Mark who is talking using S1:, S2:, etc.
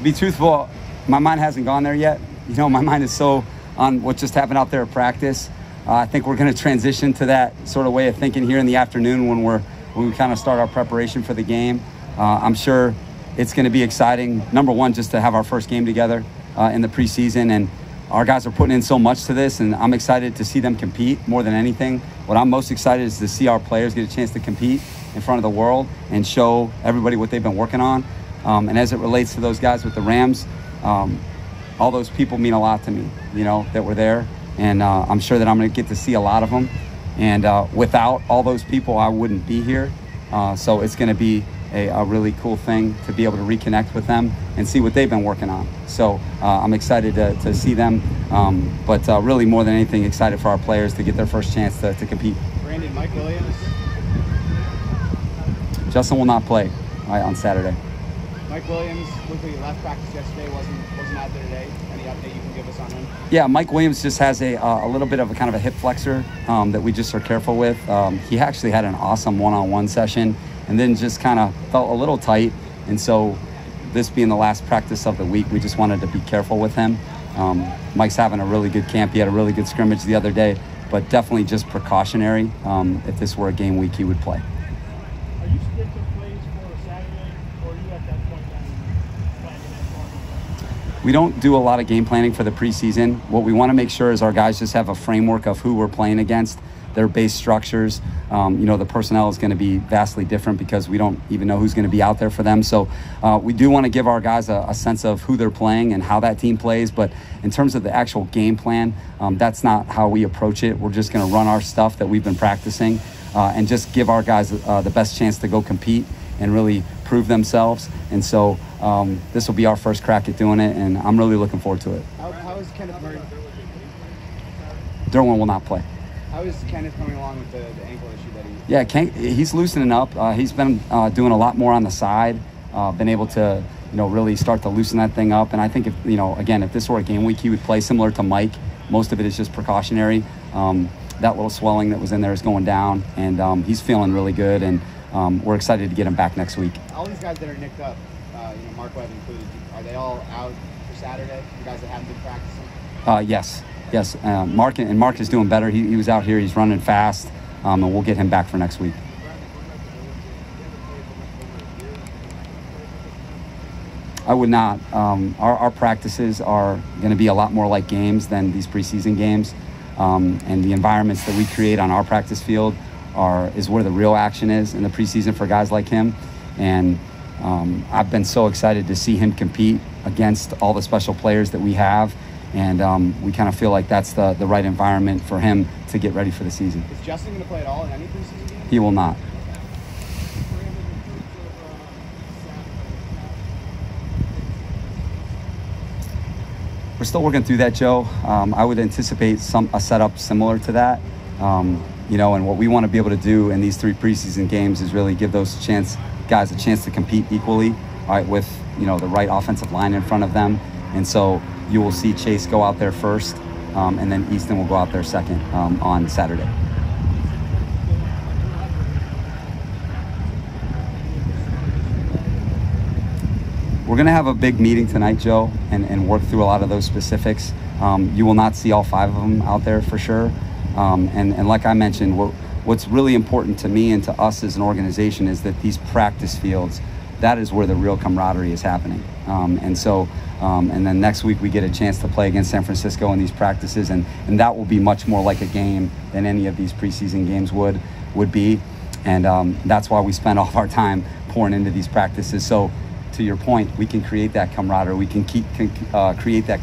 S1: be truthful, my mind hasn't gone there yet. You know, my mind is so on what just happened out there at practice. I think we're going to transition to that sort of way of thinking here in the afternoon when we kind of start our preparation for the game. I'm sure it's going to be exciting. Number one, just to have our first game together in the preseason, and our guys are putting in so much to this, and I'm excited to see them compete more than anything. What I'm most excited is to see our players get a chance to compete in front of the world and show everybody what they've been working on. And as it relates to those guys with the Rams, all those people mean a lot to me, you know, that were there. And I'm sure that I'm going to get to see a lot of them. And without all those people, I wouldn't be here. So it's going to be a really cool thing to be able to reconnect with them and see what they've been working on. So I'm excited to see them, but really more than anything, excited for our players to get their first chance to compete.
S2: Brandon, Mike Williams.
S1: Justin will not play on Saturday.
S2: Mike Williams, quickly left practice yesterday, wasn't out there today. Any update you can give us on him?
S1: Yeah, Mike Williams just has a little bit of a kind of a hip flexor that we just are careful with. He actually had an awesome one-on-one session and then just kind of felt a little tight. And so this being the last practice of the week, we just wanted to be careful with him. Mike's having a really good camp. He had a really good scrimmage the other day, but definitely just precautionary. If this were a game week, he would play.
S3: Are you sticking plays for Saturday, or are you at that point planning that?
S1: We don't do a lot of game planning for the preseason. What we want to make sure is our guys just have a framework of who we're playing against, their base structures. You know, the personnel is going to be vastly different because we don't even know who's going to be out there for them. So we do want to give our guys a sense of who they're playing and how that team plays. But in terms of the actual game plan, that's not how we approach it. We're just going to run our stuff that we've been practicing and just give our guys the best chance to go compete and really prove themselves. And so this will be our first crack at doing it, and I'm really looking forward to it.
S2: How is Kenneth Murray?
S1: Derwin will not play.
S2: How is Kenneth coming along with the ankle issue that he?
S1: Yeah, he's loosening up. He's been doing a lot more on the side, been able to, you know, really start to loosen that thing up. And I think if, you know, again, if this were a game week, he would play similar to Mike. Most of it is just precautionary. That little swelling that was in there is going down, and he's feeling really good. And we're excited to get him back next week.
S2: All these guys that are nicked up, you know, Mark Webb included, are they all out for Saturday? The guys that haven't been practicing?
S1: Yes. Mark is doing better. He was out here. He's running fast, and we'll get him back for next week. I would not. Our practices are going to be a lot more like games than these preseason games, and the environments that we create on our practice field is where the real action is in the preseason for guys like him. And I've been so excited to see him compete against all the special players that we have. And we kind of feel like that's the right environment for him to get ready for the season.
S2: Is Justin going to play at all in any preseason game?
S1: He will not. We're still working through that, Joe. I would anticipate a setup similar to that. You know, and what we want to be able to do in these 3 preseason games is really give those guys a chance to compete equally, all right, with, you know, the right offensive line in front of them. And so you will see Chase go out there first, and then Easton will go out there second on Saturday. We're going to have a big meeting tonight, Joe, and work through a lot of those specifics. You will not see all 5 of them out there for sure. And like I mentioned, what's really important to me and to us as an organization is that these practice fields, that is where the real camaraderie is happening. And then next week we get a chance to play against San Francisco in these practices, and that will be much more like a game than any of these preseason games would be. And that's why we spend all of our time pouring into these practices. So to your point, we can create that camaraderie. We can create that